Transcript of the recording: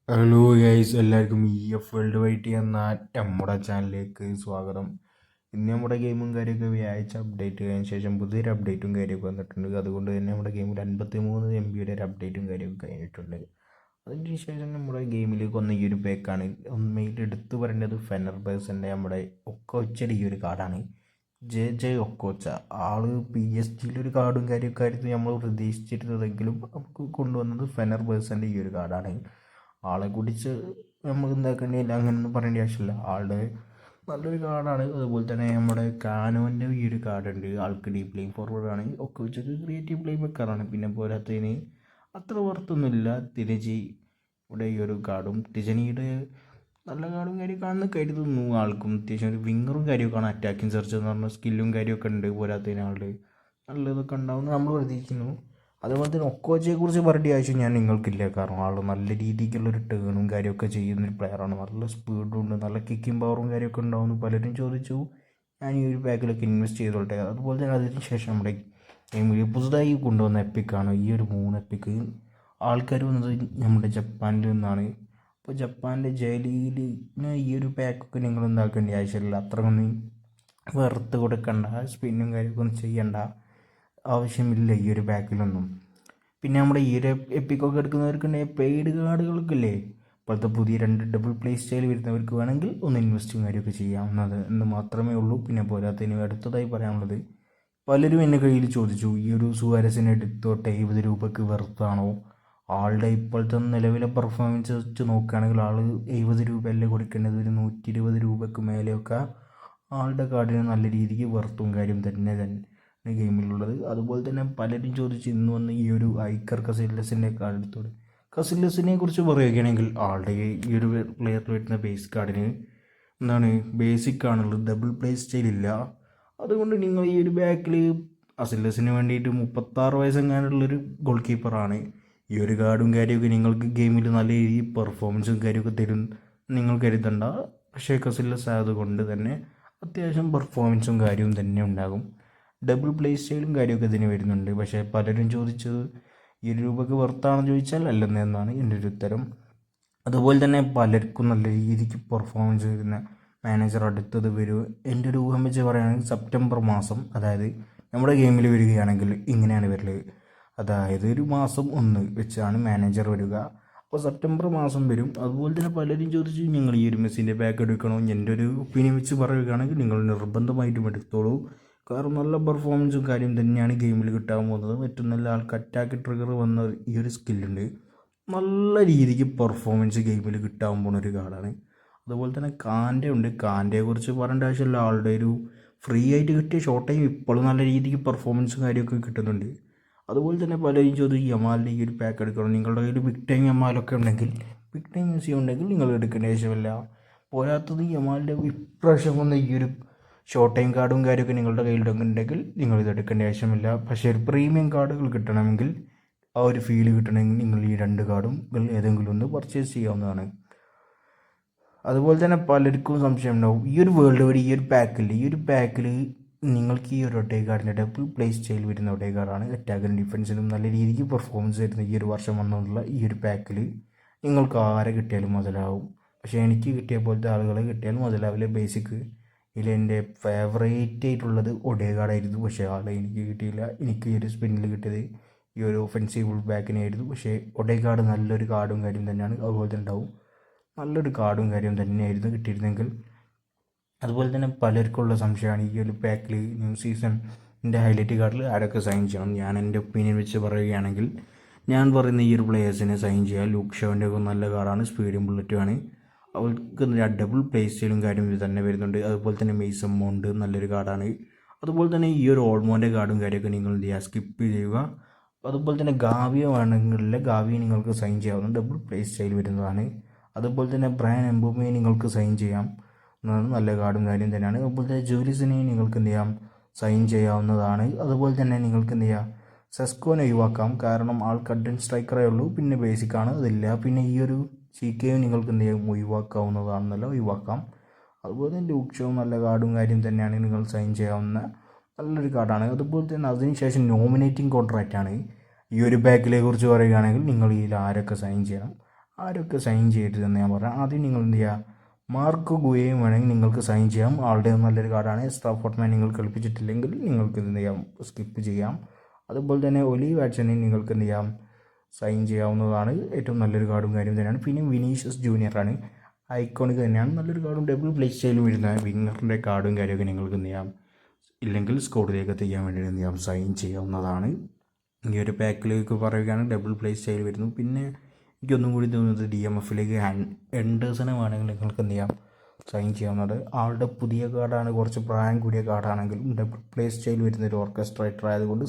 Hello guys, എല്ലാവർക്കും world വൈറ്റി എന്ന നമ്മുടെ ചാനലിലേക്ക് സ്വാഗതം. ഇന്ന് നമ്മുടെ ഗെയിമും കാര്യമൊക്കെ വ്യാഴ്ച അപ്ഡേറ്റ് കഴിഞ്ഞ ശേഷം പുതിയൊരു അപ്ഡേറ്റും കാര്യമൊക്കെ വന്നിട്ടുണ്ട്. അതുകൊണ്ട് തന്നെ നമ്മുടെ ഗെയിമിൽ 53 MB ഒരു അപ്ഡേറ്റും കാര്യമൊക്കെ കഴിഞ്ഞിട്ടുണ്ട്. അതിന് ശേഷം നമ്മുടെ ഗെയിമിലേക്ക് വന്ന ഈ ഒരു പാക്കാണ്. മെയിൻ എടുത്തു പറയേണ്ടത് ഫെനർബേഴ്സിൻ്റെ നമ്മുടെ ഒക്കോച്ചയുടെ ഈ ഒരു കാർഡാണ്. ജെ ഒക്കോച്ച. ആള് PSG-യിലൊരു കാർഡും കാര്യമൊക്കെ ആയിരുന്നു നമ്മൾ പ്രതീക്ഷിച്ചിരുന്നതെങ്കിലും നമുക്ക് കൊണ്ടുവന്നത് ഫെനർബേഴ്സിൻ്റെ ഈ ഒരു കാർഡാണ്. ആളെ കുടിച്ച് നമുക്ക് എന്താക്കേണ്ടിയില്ല, അങ്ങനെയൊന്നും പറയേണ്ട ആവശ്യമില്ല. ആളുടെ നല്ലൊരു കാർഡാണ്. അതുപോലെ തന്നെ നമ്മുടെ കാനോൻ്റെ ഈ ഒരു കാർഡുണ്ട്. ആൾക്ക് ഡീപ് പ്ലേയിങ് ഫോർവേഡാണ്. ഒക്കെ വെച്ചൊക്കെ ക്രിയേറ്റീവ് പ്ലേയിങ് വെക്കാറാണ്. പിന്നെ പോരാത്തതിന് അത്ര പുറത്തൊന്നുമില്ല. തിരജി ഇവിടെ ഈ ഒരു കാർഡും ടിജനിയുടെ നല്ല കാർഡും കാര്യമൊക്കെയാണെന്ന് കരുതുന്നു. ആൾക്കും അത്യാവശ്യം ഒരു വിങ്ങറും കാര്യമൊക്കെയാണ്. അറ്റാക്കിങ് സെർച്ച് എന്ന് പറഞ്ഞ സ്കില്ലും കാര്യമൊക്കെ ഉണ്ട്. പോരാത്തതിന് ആളുടെ നല്ലതൊക്കെ ഉണ്ടാവുമെന്ന് നമ്മൾ പ്രതീക്ഷിക്കുന്നു. അതുപോലെ തന്നെ ഒക്കോച്ചയെക്കുറിച്ച് പറയേണ്ട ആവശ്യം ഞാൻ നിങ്ങൾക്കില്ല. കാരണം ആൾ നല്ല രീതിക്കുള്ളൊരു ടേണും കാര്യമൊക്കെ ചെയ്യുന്നൊരു പ്ലെയറാണ്. നല്ല സ്പീഡും ഉണ്ട്, നല്ല കിക്കിംഗ് പവറും കാര്യമൊക്കെ ഉണ്ടാവുമെന്ന് പലരും ചോദിച്ചു. ഞാൻ ഈ ഒരു പാക്കിലൊക്കെ ഇൻവെസ്റ്റ് ചെയ്തോട്ടെ. അതുപോലെ തന്നെ അതിന് ശേഷം നമ്മുടെ ഗെയിമിൽ പുതുതായി കൊണ്ടുവന്ന എപ്പിക്കാണ് ഈ ഒരു 3 എപ്പിക്ക്. ആൾക്കാർ വന്നത് നമ്മുടെ ജപ്പാനിൽ നിന്നാണ്. അപ്പോൾ ജപ്പാനിലെ ജയിലിന് ഈ ഒരു പാക്കൊക്കെ നിങ്ങൾ എന്താക്കേണ്ട ആവശ്യമില്ല. അത്രയൊന്നും വെറുത്ത് കൊടുക്കണ്ട, സ്പിന്നും കാര്യമൊക്കെ ഒന്നും ചെയ്യണ്ട, ആവശ്യമില്ല ഈ ഒരു പാക്കിലൊന്നും. പിന്നെ നമ്മുടെ ഈ ഒരു എപ്പിക്കൊക്കെ എടുക്കുന്നവർക്കുണ്ടെങ്കിൽ പെയ്ഡ് കാർഡുകൾക്കില്ലേ, ഇപ്പോഴത്തെ പുതിയ 2 ഡബിൾ പ്ലേ സ്റ്റൈൽ വരുന്നവർക്ക് വേണമെങ്കിൽ ഒന്ന് ഇൻവെസ്റ്റും കാര്യമൊക്കെ ചെയ്യാവുന്നത് എന്ന് മാത്രമേ ഉള്ളൂ. പിന്നെ പോരാത്തതിന് അടുത്തതായി പറയാനുള്ളത്, പലരും എൻ്റെ കയ്യിൽ ചോദിച്ചു ഈ ഒരു സുവാരസിനെ എടുത്തോട്ടെ, 70 രൂപയ്ക്ക് വെറുത്താണോ? ആളുടെ ഇപ്പോഴത്തെ നിലവിലെ പെർഫോമൻസ് വെച്ച് നോക്കുകയാണെങ്കിൽ ആൾ 70 രൂപയല്ലേ കൊടുക്കേണ്ടത്, ഒരു 120 രൂപയ്ക്ക് മേലെയൊക്കെ ആളുടെ കാർഡിന് നല്ല രീതിക്ക് വെറുത്തും കാര്യം തന്നെ ഗെയിമിലുള്ളത്. അതുപോലെ തന്നെ പലരും ചോദിച്ച് ഇന്ന് വന്ന് ഈ ഒരു ഐക്കർ കസില്ലസിൻ്റെ കാർഡ് എടുത്തോട്. കസില്ലസിനെ കുറിച്ച് പറയുകയാണെങ്കിൽ ആളുടെ ഈ ഒരു പ്ലെയറിൽ വരുന്ന ബേസ് കാർഡിന് എന്താണ് ബേസിക് ആണുള്ളത്, ഡബിൾ പ്ലേ സ്റ്റൈൽ ഇല്ല. അതുകൊണ്ട് നിങ്ങൾ ഈ ഒരു ബാക്കിൽ അസില്ലസിന് വേണ്ടിയിട്ട് 36 വയസ്സെങ്ങാനുള്ളൊരു ഗോൾ കീപ്പറാണ്. ഈ ഒരു കാർഡും കാര്യമൊക്കെ നിങ്ങൾക്ക് ഗെയിമിൽ നല്ല രീതിയിൽ പെർഫോമൻസും കാര്യമൊക്കെ തരും നിങ്ങൾ കരുതണ്ട. പക്ഷേ കസില്ലസ് ആയതുകൊണ്ട് തന്നെ അത്യാവശ്യം പെർഫോമൻസും കാര്യവും തന്നെ ഉണ്ടാകും. ഡബിൾ പ്ലേ സ്റ്റൈലും കാര്യമൊക്കെ ഇതിന് വരുന്നുണ്ട്. പക്ഷേ പലരും ചോദിച്ചത് 20 രൂപയ്ക്ക് വെറുത്താണെന്ന് ചോദിച്ചാൽ അല്ലെന്നാണ് എൻ്റെ ഒരു ഉത്തരം. അതുപോലെ തന്നെ പലർക്കും നല്ല രീതിക്ക് പെർഫോമൻസ് വരുന്ന മാനേജർ അടുത്തത് വരും. എൻ്റെ ഒരു ഊഹം വെച്ച് പറയുകയാണെങ്കിൽ സെപ്റ്റംബർ മാസം, അതായത് നമ്മുടെ ഗെയിമിൽ വരികയാണെങ്കിൽ ഇങ്ങനെയാണ് വരല്. അതായത് ഒരു മാസം 1 വെച്ചാണ് മാനേജർ വരിക. അപ്പോൾ സെപ്റ്റംബർ മാസം വരും. അതുപോലെ തന്നെ പലരും ചോദിച്ചു നിങ്ങൾ ഈ ഒരു മെസ്സിൻ്റെ ബാക്ക് എടുക്കണോ? എൻ്റെ ഒരു ഒപ്പീനിയൻ വെച്ച് പറയുകയാണെങ്കിൽ നിങ്ങൾ നിർബന്ധമായിട്ടും എടുത്തോളൂ. കാരണം നല്ല പെർഫോമൻസും കാര്യം തന്നെയാണ് ഗെയിമിൽ കിട്ടാൻ പോകുന്നത്. ഏറ്റവും നല്ല ആൾക്ക് അറ്റാക്ക് ട്രിഗർ വന്ന ഈ ഒരു സ്കില്ലുണ്ട്. നല്ല രീതിക്ക് പെർഫോമൻസ് ഗെയിമിൽ കിട്ടാൻ പോകുന്ന ഒരു കാർഡാണ്. അതുപോലെ തന്നെ കാൻ്റെ ഉണ്ട്. കാൻ്റെയെക്കുറിച്ച് പറയേണ്ട ആവശ്യമില്ല. ആളുടെ ഒരു ഫ്രീ ആയിട്ട് കിട്ടിയ ഷോർട്ട് ടൈം ഇപ്പോഴും നല്ല രീതിക്ക് പെർഫോമൻസും കാര്യമൊക്കെ കിട്ടുന്നുണ്ട്. അതുപോലെ തന്നെ പലരും ചോദിച്ചു യമാലിൻ്റെ ഈ ഒരു പാക്ക് എടുക്കണം. നിങ്ങളുടെ കയ്യിൽ ബിഗ് ടൈം യമാലൊക്കെ ഉണ്ടെങ്കിൽ, ബിഗ് ടൈം യൂസ് ചെയ്യുന്നുണ്ടെങ്കിൽ നിങ്ങൾ എടുക്കേണ്ട ആവശ്യമില്ല. പോരാത്തത് യമാലിൻ്റെ ഇപ്രാവശ്യം വന്ന ഈ ഒരു ഷോർട്ട് ടൈം കാർഡും കാര്യമൊക്കെ നിങ്ങളുടെ കയ്യിലുണ്ടെങ്കിൽ നിങ്ങൾ ഇത് എടുക്കേണ്ട ആവശ്യമില്ല. പക്ഷേ ഒരു പ്രീമിയം കാർഡുകൾ കിട്ടണമെങ്കിൽ, ആ ഒരു ഫീൽ കിട്ടണമെങ്കിൽ നിങ്ങൾ ഈ 2 കാർഡും ഏതെങ്കിലും ഒന്ന് പർച്ചേസ് ചെയ്യാവുന്നതാണ്. അതുപോലെ തന്നെ പലർക്കും സംശയം ഉണ്ടാവും ഈ ഒരു വേൾഡ് വഴി ഈ ഒരു പാക്കിൽ നിങ്ങൾക്ക് ഈ ഒരു ഒട്ടേ കാർഡിൻ്റെ ഡബിൾ പ്ലേ സ്റ്റൈൽ വരുന്ന ഒട്ടേ കാർഡാണ്. അറ്റാക്കിനും ഡിഫൻസിനും നല്ല രീതിക്ക് പെർഫോമൻസ് വരുന്ന ഈ ഒരു വർഷം വന്നുള്ള ഈ ഒരു പാക്കിൽ നിങ്ങൾക്ക് ആരെ കിട്ടിയാലും മുതലാവും. പക്ഷേ എനിക്ക് കിട്ടിയ പോലത്തെ ആളുകളെ കിട്ടിയാലും മുതലാവില്ല. ബേസിക് ഇതിൽ എൻ്റെ ഫേവറേറ്റ് ആയിട്ടുള്ളത് ഒഡേഗാർഡായിരുന്നു. പക്ഷേ ആളെ എനിക്ക് കിട്ടിയില്ല. എനിക്ക് ഈ ഒരു സ്പിന്നിൽ കിട്ടിയത് ഈ ഒരു ഒഫൻസീവ് ബാക്കിനായിരുന്നു. പക്ഷേ ഒഡേഗാർഡ് നല്ലൊരു കാർഡും കാര്യം തന്നെയാണ്. അതുപോലെ തന്നെ ഉണ്ടാവും നല്ലൊരു കാർഡും കാര്യം തന്നെയായിരുന്നു കിട്ടിയിരുന്നെങ്കിൽ. അതുപോലെ തന്നെ പലർക്കുള്ള സംശയമാണ് ഈ ഒരു പാക്കിൽ ന്യൂ സീസണിൻ്റെ ഹൈലൈറ്റ് കാർഡിൽ ആരൊക്കെ സൈൻ ചെയ്യണം. ഞാൻ എൻ്റെ ഒപ്പീനിയൻ വെച്ച് പറയുകയാണെങ്കിൽ ഞാൻ പറയുന്ന ഈ ഒരു പ്ലേയേഴ്സിനെ സൈൻ ചെയ്യാം. ലൂക്ക് ഷോൻ്റെ ഒക്കെ നല്ല കാർഡാണ്, സ്പീഡും ബുള്ളറ്റുമാണ്. അവർക്ക് ഡബിൾ പ്ലേ സ്റ്റൈലും കാര്യം ഇത് തന്നെ വരുന്നുണ്ട്. അതുപോലെ തന്നെ മെയ്സൺ മൗണ്ട് നല്ലൊരു കാർഡാണ്. അതുപോലെ തന്നെ ഈ ഒരു ഓൾമോൻ്റെ കാർഡും കാര്യമൊക്കെ നിങ്ങൾ എന്ത് ചെയ്യുക, സ്കിപ്പ് ചെയ്യുക. അതുപോലെ തന്നെ ഗാവിയോ ആണെങ്കിൽ ഗാവിയെ നിങ്ങൾക്ക് സൈൻ ചെയ്യാവുന്ന ഡബിൾ പ്ലേ സ്റ്റൈൽ വരുന്നതാണ്. അതുപോലെ തന്നെ ബ്രയൻ എംബോമയെ നിങ്ങൾക്ക് സൈൻ ചെയ്യാം, നല്ല കാർഡും കാര്യം തന്നെയാണ്. അതുപോലെ തന്നെ ജൂലിസിനെ നിങ്ങൾക്ക് എന്ത് ചെയ്യാം, സൈൻ ചെയ്യാവുന്നതാണ്. അതുപോലെ തന്നെ നിങ്ങൾക്ക് എന്ത് ചെയ്യാം, സെസ്കോനെ ഒഴിവാക്കാം. കാരണം ആൾ കട്ടൻ സ്ട്രൈക്കറേ ഉള്ളൂ, പിന്നെ ബേസിക്കാണ്, അതില്ല. പിന്നെ ഈ ഒരു CKയും നിങ്ങൾക്ക് എന്ത് ചെയ്യാം, ഒഴിവാക്കാവുന്നതാണെന്നല്ല ഒഴിവാക്കാം. അതുപോലെ തന്നെ ലൂക്ക് ഷോ നല്ല കാർഡും കാര്യം തന്നെയാണ്, നിങ്ങൾ സൈൻ ചെയ്യാവുന്ന നല്ലൊരു കാർഡാണ്. അതുപോലെ തന്നെ അതിനുശേഷം നോമിനേറ്റിംഗ് കോൺട്രാക്റ്റാണ്. ഈ ഒരു പാക്കിലെ കുറിച്ച് പറയുകയാണെങ്കിൽ നിങ്ങൾ ഇതിൽ ആരൊക്കെ സൈൻ ചെയ്യണം, ആരൊക്കെ സൈൻ ചെയ്യരുതെന്ന് ഞാൻ പറയാം. ആദ്യം നിങ്ങൾ എന്ത് ചെയ്യുക, മാർക്ക് ഗുയയും വേണമെങ്കിൽ നിങ്ങൾക്ക് സൈൻ ചെയ്യാം. ആളുടെ നല്ലൊരു കാർഡാണ്. സ്റ്റാഫോർട്ട്മാൻ നിങ്ങൾ കളിപ്പിച്ചിട്ടില്ലെങ്കിൽ നിങ്ങൾക്ക് എന്ത് ചെയ്യാം, സ്കിപ്പ് ചെയ്യാം. അതുപോലെ തന്നെ ഒലീവ് വാട്സനെ നിങ്ങൾക്ക് എന്ത് ചെയ്യാം, സൈൻ ചെയ്യാവുന്നതാണ്. ഏറ്റവും നല്ലൊരു കാർഡും കാര്യം തന്നെയാണ്. പിന്നെ വിനീഷ്യസ് ജൂനിയറാണ്, ഐക്കോണിക് തന്നെയാണ്, നല്ലൊരു കാർഡും ഡബിൾ പ്ലേ സ്റ്റൈലും വരുന്ന വിങ്ങറിൻ്റെ കാർഡും കാര്യമൊക്കെ നിങ്ങൾക്ക് എന്ത് ചെയ്യാം, ഇല്ലെങ്കിൽ സ്കോഡിലേക്ക് എത്തിക്കാൻ വേണ്ടി എന്ത് ചെയ്യാം, സൈൻ ചെയ്യാവുന്നതാണ്. ഈ ഒരു പാക്കിലേക്ക് പറയുകയാണെങ്കിൽ ഡബിൾ പ്ലേ സ്റ്റൈൽ വരുന്നു. പിന്നെ എനിക്കൊന്നും കൂടി തോന്നുന്നത് DMFലേക്ക് എൻഡേഴ്സനെ വേണമെങ്കിൽ നിങ്ങൾക്ക് എന്ത് ചെയ്യാം, സൈൻ ചെയ്യാവുന്നത്. ആളുടെ പുതിയ കാർഡാണ്, കുറച്ച് പ്രായം കൂടിയ കാർഡാണെങ്കിലും ഡബിൾ പ്ലേ സ്റ്റൈൽ വരുന്ന ഒരു ഓർക്കസ്ട്രേറ്റർ ആയതുകൊണ്ട്